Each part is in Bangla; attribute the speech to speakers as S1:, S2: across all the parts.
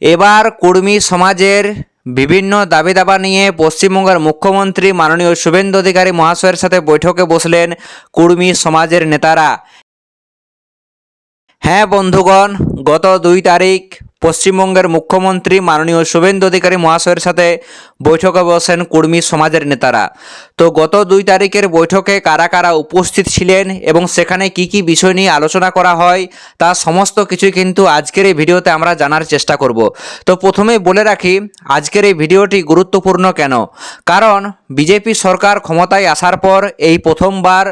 S1: এবার কুর্মী সমাজের বিভিন্ন দাবি দাবা নিয়ে পশ্চিমবঙ্গের মুখ্যমন্ত্রী মাননীয় শুভেন্দু অধিকারী মহাশয়ের সাথে বৈঠকে বসলেন কুর্মী সমাজের নেতারা। হ্যাঁ বন্ধুগণ, গত 2 তারিখ পশ্চিমবঙ্গের মুখ্যমন্ত্রী মাননীয় শুভেন্দু অধিকারী মহাশয়ের সাথে বৈঠকে বসেন কুর্মী সমাজের নেতারা। তো গত 2 তারিখের বৈঠকে কারা কারা উপস্থিত ছিলেন এবং সেখানে কি কি বিষয় নিয়ে আলোচনা করা হয় তা সমস্ত কিছুই কিন্তু আজকের এই ভিডিওতে আমরা জানার চেষ্টা করব। তো প্রথমেই বলে রাখি, আজকের এই ভিডিওটি গুরুত্বপূর্ণ কেন, কারণ বিজেপি সরকার ক্ষমতায় আসার পর এই প্রথমবার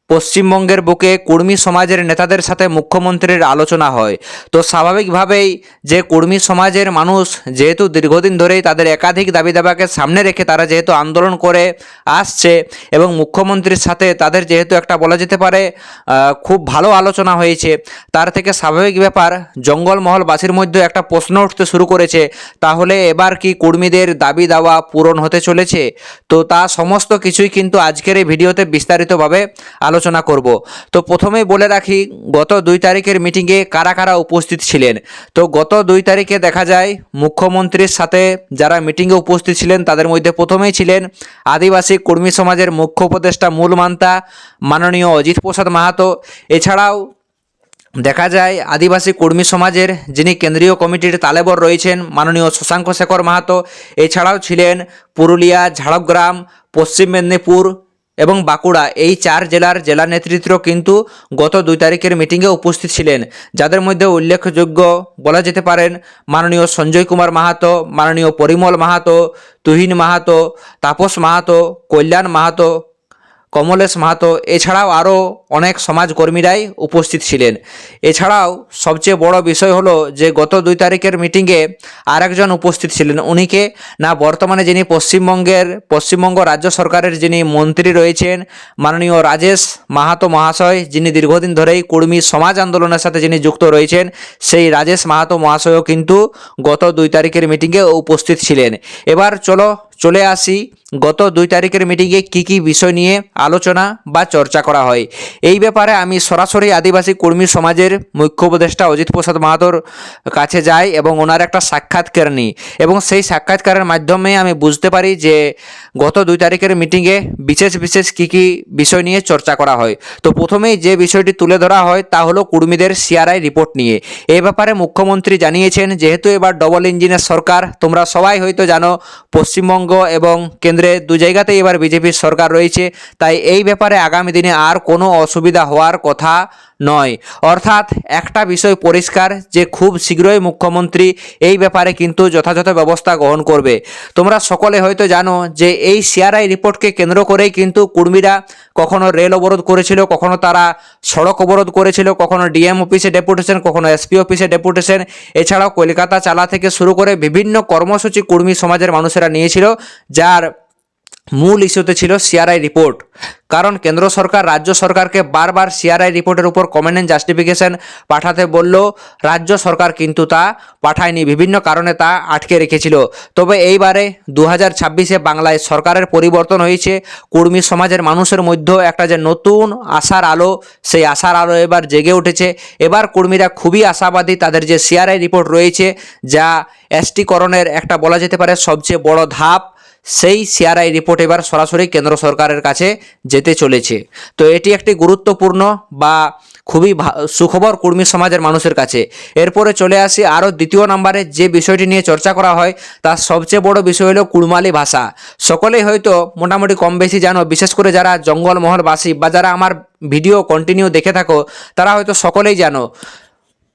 S1: পশ্চিমবঙ্গের বুকে কুর্মী সমাজের নেতাদের সাথে মুখ্যমন্ত্রীর আলোচনা হয়। তো স্বাভাবিকভাবেই যে কুর্মী সমাজের মানুষ যেহেতু দীর্ঘদিন ধরেই তাদের একাধিক দাবি দাবাকে সামনে রেখে তারা যেহেতু আন্দোলন করে আসছে এবং মুখ্যমন্ত্রীর সাথে তাদের যেহেতু একটা বলা যেতে পারে খুব ভালো আলোচনা হয়েছে, তার থেকে স্বাভাবিক ব্যাপার জঙ্গলমহলবাসীর মধ্যে একটা প্রশ্ন উঠতে শুরু করেছে, তাহলে এবার কি কুর্মীদের দাবি দাওয়া পূরণ হতে চলেছে? তো তা সমস্ত কিছুই কিন্তু আজকের এই ভিডিওতে বিস্তারিতভাবে আলোচনা করব। তো প্রথমেই বলে রাখি, গত 2 তারিখের মিটিংয়ে কারা কারা উপস্থিত ছিলেন। তো গত 2 তারিখে দেখা যায় মুখ্যমন্ত্রীর সাথে যারা মিটিংয়ে উপস্থিত ছিলেন তাদের মধ্যে প্রথমেই ছিলেন আদিবাসী কর্মী সমাজের মুখ্য উপদেষ্টা মূল মান্তা মাননীয় অজিত প্রসাদ মাহাতো। এছাড়াও দেখা যায় আদিবাসী কর্মী সমাজের যিনি কেন্দ্রীয় কমিটির তালেবর রয়েছেন মাননীয় শশাঙ্ক শেখর মাহাতো। এছাড়াও ছিলেন পুরুলিয়া, ঝাড়গ্রাম, পশ্চিম মেদিনীপুর এবং বাঁকুড়া, এই 4 জেলার জেলা নেতৃত্ব কিন্তু গত 2 তারিখের মিটিংয়ে উপস্থিত ছিলেন, যাদের মধ্যে উল্লেখযোগ্য বলা যেতে পারেন মাননীয় সঞ্জয় কুমার মাহাতো, মাননীয় পরিমল মাহাতো, তুহিন মাহাতো, তাপস মাহাতো, কল্যাণ মাহাতো, কমলেশ মাহাতো। এছাড়াও আরও অনেক সমাজকর্মীরাই উপস্থিত ছিলেন। এছাড়াও সবচেয়ে বড় বিষয় হলো যে গত 2 তারিখের মিটিংয়ে আরেকজন উপস্থিত ছিলেন। উনিকে না বর্তমানে যিনি পশ্চিমবঙ্গ রাজ্য সরকারের যিনি মন্ত্রী রয়েছেন মাননীয় রাজেশ মাহাতো মহাশয়, যিনি দীর্ঘদিন ধরেই কুর্মী সমাজ আন্দোলনের সাথে যিনি যুক্ত রয়েছেন, সেই রাজেশ মাহাতো মহাশয়ও কিন্তু গত 2 তারিখের মিটিংয়ে উপস্থিত ছিলেন। এবার চলে আসি গত 2 তারিখের মিটিংয়ে কি কি বিষয় নিয়ে আলোচনা বা চর্চা করা হয়। এই ব্যাপারে আমি সরাসরি আদিবাসী কর্মী সমাজের মুখ্য উপদেষ্টা অজিত প্রসাদ মাহাতোর কাছে যাই এবং ওনার একটা সাক্ষাৎকার নিই, এবং সেই সাক্ষাৎকারের মাধ্যমে আমি বুঝতে পারি যে গত 2 তারিখের মিটিংয়ে বিশেষ কি কি বিষয় নিয়ে চর্চা করা হয়। তো প্রথমেই যে বিষয়টি তুলে ধরা হয় তা হলো কুর্মীদের সিআরআই রিপোর্ট নিয়ে। এই ব্যাপারে মুখ্যমন্ত্রী জানিয়েছেন, যেহেতু এবার ডবল ইঞ্জিনের সরকার, তোমরা সবাই হয়তো জানো পশ্চিমবঙ্গ এবং কেন্দ্রে 2 জায়গাতেই এবার বিজেপির সরকার রয়েছে, তাই এই ব্যাপারে আগামী দিনে আর কোনো অসুবিধা হওয়ার কথা নয়। অর্থাৎ একটা বিষয় পরিষ্কার যে খুব শীঘ্রই মুখ্যমন্ত্রী এই ব্যাপারে কিন্তু যথাযথ ব্যবস্থা গ্রহণ করবে। তোমরা সকলে হয়তো জানো যে এই সিআরআই রিপোর্টকে কেন্দ্র করেই কিন্তু কুর্মীরা কখনো রেল অবরোধ করেছিল, কখনো তারা সড়ক অবরোধ করেছিল, কখনো ডিএম অফিসে ডেপুটেশন, কখনো এসপি অফিসে ডেপুটেশন। এছাড়াও কলকাতা চালা থেকে শুরু করে বিভিন্ন কর্মসূচি কুর্মী সমাজের মানুষেরা নিয়েছিল, যার মূল ইস্যুতে ছিল সিআরআই রিপোর্ট। কারণ কেন্দ্র সরকার রাজ্য সরকারকে বারবার সিআরআই রিপোর্টের উপর কমেন্ট অ্যান্ড জাস্টিফিকেশন পাঠাতে বলল, রাজ্য সরকার কিন্তু তা পাঠায়নি, বিভিন্ন কারণে তা আটকে রেখেছিল। তবে এইবারে 2026-এ বাংলায় সরকারের পরিবর্তন হয়েছে, কুর্মী সমাজের মানুষের মধ্যে একটা যে নতুন আশার আলো, সেই আশার আলো এবার জেগে উঠেছে। এবার কুর্মীরা খুবই আশাবাদী, তাদের যে সিআরআই রিপোর্ট রয়েছে যা এসটিকরণের একটা বলা যেতে পারে সবচেয়ে বড় ধাপ, সেই সিআরআই রিপোর্ট এবার সরাসরি কেন্দ্র সরকারের কাছে যেতে চলেছে। তো এটি একটি গুরুত্বপূর্ণ বা খুবই সুখবর কুর্মী সমাজের মানুষের কাছে। এরপরে চলে আসি আরও দ্বিতীয় নম্বরে যে বিষয়টি নিয়ে চর্চা করা হয়, তার সবচেয়ে বড় বিষয় হলো কুড়মালি ভাষা। সকলেই হয়তো মোটামুটি কম বেশি জানো, বিশেষ করে যারা জঙ্গলমহলবাসী বা যারা আমার ভিডিও কন্টিনিউ দেখে থাকো তারা হয়তো সকলেই জানো,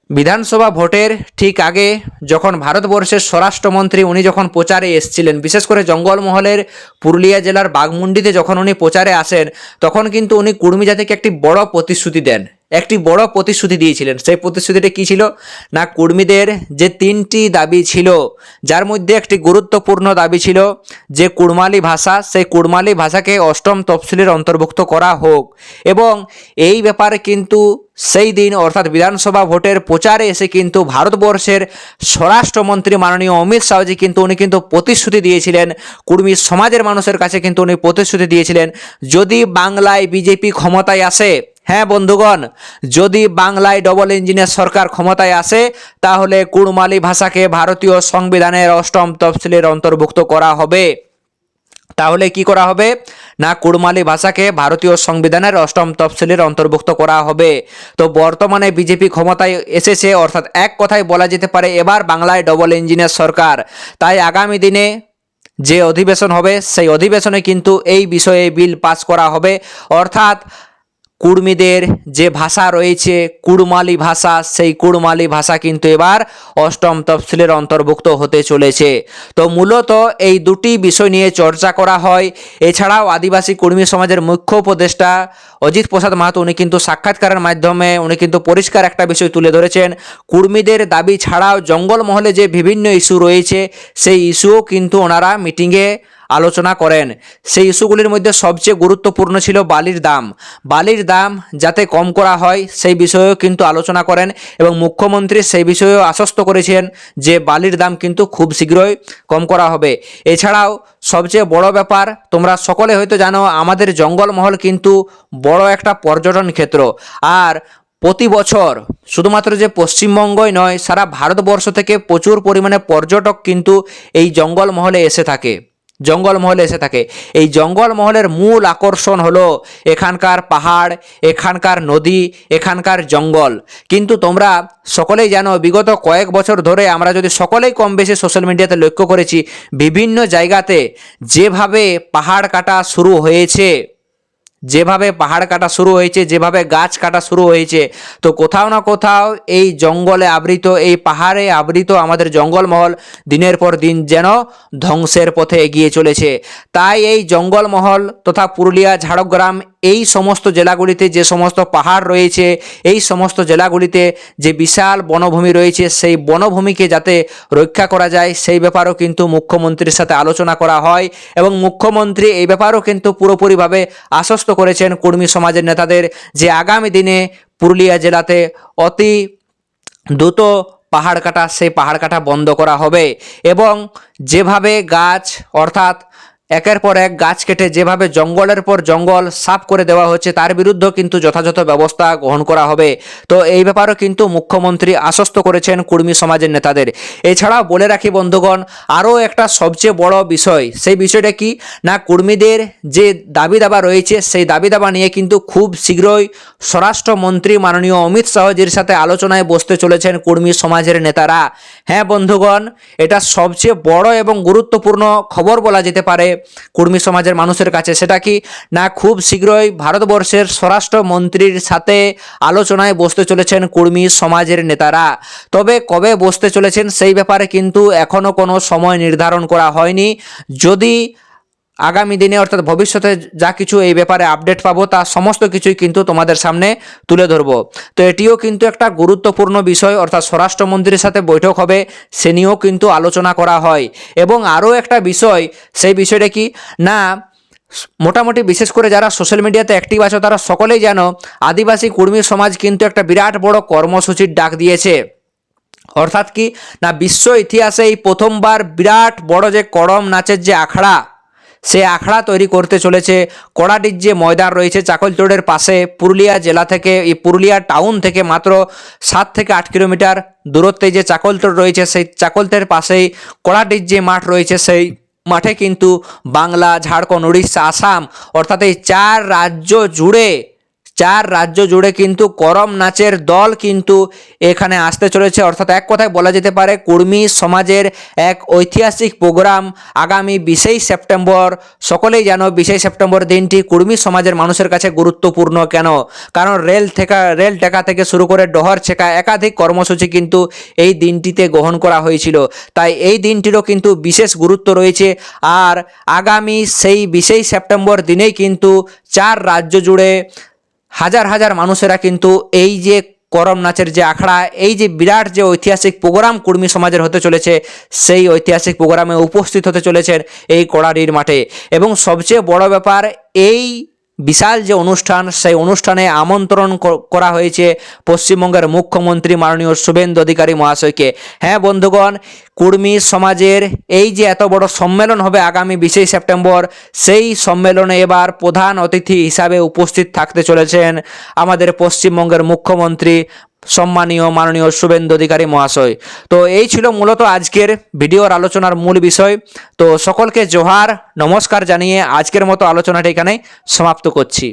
S1: বিধানসভা ভোটের ঠিক আগে যখন ভারতবর্ষের স্বরাষ্ট্রমন্ত্রী উনি যখন প্রচারে এসেছিলেন, বিশেষ করে জঙ্গলমহলের পুরুলিয়া জেলার বাঘমুন্ডিতে যখন উনি প্রচারে আসেন, তখন কিন্তু উনি কুর্মী জাতিকে একটি বড় প্রতিশ্রুতি দেন, একটি বড় প্রতিশ্রুতি দিয়েছিলেন। সেই প্রতিশ্রুতিটা কী ছিল না, কুর্মীদের যে 3টি দাবি ছিল, যার মধ্যে একটি গুরুত্বপূর্ণ দাবি ছিল যে কুড়মালি ভাষা, সেই কুড়মালি ভাষাকে 8ম তফসিলের অন্তর্ভুক্ত করা হোক। এবং এই ব্যাপারে কিন্তু সেই দিন অর্থাৎ বিধানসভা ভোটের প্রচারে এসে কিন্তু ভারতবর্ষের স্বরাষ্ট্রমন্ত্রী মাননীয় অমিত শাহজি কিন্তু উনি কিন্তু প্রতিশ্রুতি দিয়েছিলেন, কুর্মী সমাজের মানুষের কাছে কিন্তু উনি প্রতিশ্রুতি দিয়েছিলেন, যদি বাংলায় বিজেপি ক্ষমতায় আসে হ্যাঁ বন্ধুগণ, যদি বাংলায় ডবল ইঞ্জিনের সরকার ক্ষমতায় আসে তাহলে কুড়মালি ভাষাকে ভারতীয় সংবিধানের অষ্টম তফসিলের অন্তর্ভুক্ত করা হবে। তাহলে কি করা হবে না, কুড়মালি ভাষাকে ভারতীয় সংবিধানের অষ্টম তফসিলের অন্তর্ভুক্ত করা হবে। তো বর্তমানে বিজেপি ক্ষমতায় এসেছে, অর্থাৎ এক কথায় বলা যেতে পারে এবার বাংলায় ডবল ইঞ্জিনের সরকার। তাই আগামী দিনে যে অধিবেশন হবে সেই অধিবেশনে কিন্তু এই বিষয়ে বিল পাস করা হবে, অর্থাৎ কুড়মিদের যে ভাষা রয়েছে কুড়মালি ভাষা, সেই কুড়মালি ভাষা কিন্তু এবার অষ্টম তফসিলের অন্তর্ভুক্ত হতে চলেছে। তো মূলত এই দুটি বিষয় নিয়ে চর্চা করা হয়। এছাড়াও আদিবাসী কুড়মি সমাজের মুখ্য উপদেষ্টা অজিত প্রসাদ মাহাতো উনি কিন্তু সাক্ষাৎকারের মাধ্যমে উনি কিন্তু পরিষ্কার একটা বিষয় তুলে ধরেছেন, কুড়মিদের দাবি ছাড়াও জঙ্গলমহলে যে বিভিন্ন ইস্যু রয়েছে সেই ইস্যুও কিন্তু ওনারা মিটিংয়ে আলোচনা করেন। সেই ইস্যুগুলির মধ্যে সবচেয়ে গুরুত্বপূর্ণ ছিল বালির দাম যাতে কম করা হয় সেই বিষয়েও কিন্তু আলোচনা করেন এবং মুখ্যমন্ত্রী সেই বিষয়েও আশ্বস্ত করেছেন যে বালির দাম কিন্তু খুব শীঘ্রই কম করা হবে। এছাড়াও সবচেয়ে বড় ব্যাপার, তোমরা সকলে হয়তো জানো আমাদের জঙ্গলমহল কিন্তু বড় একটা পর্যটন ক্ষেত্র, আর প্রতি বছর শুধুমাত্র যে পশ্চিমবঙ্গই নয় সারা ভারতবর্ষ থেকে প্রচুর পরিমাণে পর্যটক কিন্তু এই জঙ্গলমহলে এসে থাকে। এই জঙ্গলমহলের মূল আকর্ষণ হলো এখানকার পাহাড়, এখানকার নদী, এখানকার জঙ্গল। কিন্তু তোমরা সকলেই জানো বিগত কয়েক বছর ধরে আমরা যদি সকলেই কম বেশি সোশ্যাল মিডিয়াতে লক্ষ্য করেছি, বিভিন্ন জায়গাতে যেভাবে পাহাড় কাটা শুরু হয়েছে, যেভাবে গাছ কাটা শুরু হয়েছে, তো কোথাও না কোথাও এই জঙ্গলে আবৃত, এই পাহাড়ে আবৃত আমাদের জঙ্গলমহল দিনের পর দিন যেন ধ্বংসের পথে এগিয়ে চলেছে। তাই এই জঙ্গলমহল তথা পুরুলিয়া, ঝাড়গ্রাম এই সমস্ত জেলাগুলিতে যে সমস্ত পাহাড় রয়েছে, এই সমস্ত জেলাগুলিতে যে বিশাল বনভূমি রয়েছে, সেই বনভূমিকে যাতে রক্ষা করা যায় সেই ব্যাপারেও কিন্তু মুখ্যমন্ত্রীর সাথে আলোচনা করা হয় এবং মুখ্যমন্ত্রী এই ব্যাপারেও কিন্তু পুরোপুরিভাবে আশ্বস্ত করেছেন কুড়মি সমাজের নেতাদের যে আগামী দিনে পুরুলিয়া জেলাতে অতি দ্রুত সেই পাহাড় কাটা বন্ধ করা হবে এবং যেভাবে গাছ, অর্থাৎ একের পর এক গাছ কেটে যেভাবে জঙ্গলের পর জঙ্গল সাফ করে দেওয়া হচ্ছে তার বিরুদ্ধেও কিন্তু যথাযথ ব্যবস্থা গ্রহণ করা হবে। তো এই ব্যাপারেও কিন্তু মুখ্যমন্ত্রী আশ্বস্ত করেছেন কুড়মি সমাজের নেতাদের। এছাড়াও বলে রাখি বন্ধুগণ, আরও একটা সবচেয়ে বড় বিষয়, সেই বিষয়টা কি না, কুড়মিদের যে দাবি দাবা রয়েছে সেই দাবি দাবা নিয়ে কিন্তু খুব শীঘ্রই স্বরাষ্ট্রমন্ত্রী মাননীয় অমিত শাহজির সাথে আলোচনায় বসতে চলেছেন কুড়মি সমাজের নেতারা। হ্যাঁ বন্ধুগণ, এটা সবচেয়ে বড় এবং গুরুত্বপূর্ণ খবর বলা যেতে পারে কুড়মি সমাজের মানুষের কাছে। সেটা কি না, খুব শীঘ্রই ভারতবর্ষের স্বরাষ্ট্রমন্ত্রীর সাথে আলোচনায় বসতে চলেছেন কুড়মি সমাজের নেতারা। তবে কবে বসতে চলেছেন সেই ব্যাপারে কিন্তু এখনও কোনো সময় নির্ধারণ করা হয়নি। যদি আগামী দিনে অর্থাৎ ভবিষ্যতে যা কিছু এই ব্যাপারে আপডেট পাবো তা সমস্ত কিছুই কিন্তু তোমাদের সামনে তুলে ধরবো। তো এটিও কিন্তু একটা গুরুত্বপূর্ণ বিষয়, অর্থাৎ স্বরাষ্ট্রমন্ত্রীর সাথে বৈঠক হবে, সে নিয়েও কিন্তু আলোচনা করা হয়। এবং আরও একটা বিষয়, সেই বিষয়টা কি না, মোটামুটি বিশেষ করে যারা সোশ্যাল মিডিয়াতে অ্যাক্টিভ আছো তারা সকলেই জানো আদিবাসী কুড়মি সমাজ কিন্তু একটা বিরাট বড় কর্মসূচির ডাক দিয়েছে। অর্থাৎ কি না, বিশ্ব ইতিহাসে এই প্রথমবার বিরাট বড় যে করম নাচের যে আখড়া, সে আখড়া তৈরি করতে চলেছে। কড়াডির যে ময়দান রয়েছে চাকলতোড়ের পাশে, পুরুলিয়া জেলা থেকে, এই পুরুলিয়া টাউন থেকে মাত্র 7 থেকে 8 কিলোমিটার দূরত্বে যে চাকলতোড় রয়েছে, সেই চাকলতোড়ের পাশেই কড়াডির যে মাঠ রয়েছে, সেই মাঠে কিন্তু বাংলা, ঝাড়খণ্ড, উড়িষ্যা, আসাম অর্থাৎ এই 4 রাজ্য জুড়ে কিন্তু করম নাচের দল কিন্তু এখানে আসতে চলেছে। অর্থাৎ এক কথায় বলা যেতে পারে কুড়মি সমাজের এক ঐতিহাসিক প্রোগ্রাম আগামী 20 সেপ্টেম্বর। সকলেই জানো 20 সেপ্টেম্বর দিনটি কুড়মি সমাজের মানুষের কাছে গুরুত্বপূর্ণ। কেন? কারণ রেল টেকা থেকে শুরু করে ডহর ছেকা একাধিক কর্মসূচি কিন্তু এই দিনটিতে গ্রহণ করা হয়েছিল। তাই এই দিনটিরও কিন্তু বিশেষ গুরুত্ব রয়েছে। আর আগামী সেই 20 সেপ্টেম্বর দিনেই কিন্তু 4 রাজ্য জুড়ে হাজার হাজার মানুষেরা কিন্তু এই যে করম নাচের যে আখড়া, এই যে বিরাট যে ঐতিহাসিক প্রোগ্রাম কুড়মি সমাজের হতে চলেছে, সেই ঐতিহাসিক প্রোগ্রামে উপস্থিত হতে চলেছেন এই কড়াডির মাঠে। এবং সবচেয়ে বড় ব্যাপার, এই বিশাল যে অনুষ্ঠান, সেই অনুষ্ঠানে আমন্ত্রণ করা হয়েছে পশ্চিমবঙ্গের মুখ্যমন্ত্রী মাননীয় শুভেন্দু অধিকারী মহাশয়কে। হ্যাঁ বন্ধুগণ, কুর্মী সমাজের এই যে এত বড় সম্মেলন হবে আগামী 20 সেপ্টেম্বর, সেই সম্মেলনে এবার প্রধান অতিথি হিসাবে উপস্থিত থাকতে চলেছেন আমাদের পশ্চিমবঙ্গের মুখ্যমন্ত্রী সম্মানীয় মাননীয় শুভেন্দু অধিকারী মহাশয়। তো এই ছিল মূলত আজকের ভিডিওর আলোচনার মূল বিষয়। তো সকলকে জোহার, নমস্কার জানিয়ে আজকের মতো আলোচনাটা এখানে সমাপ্ত করছি।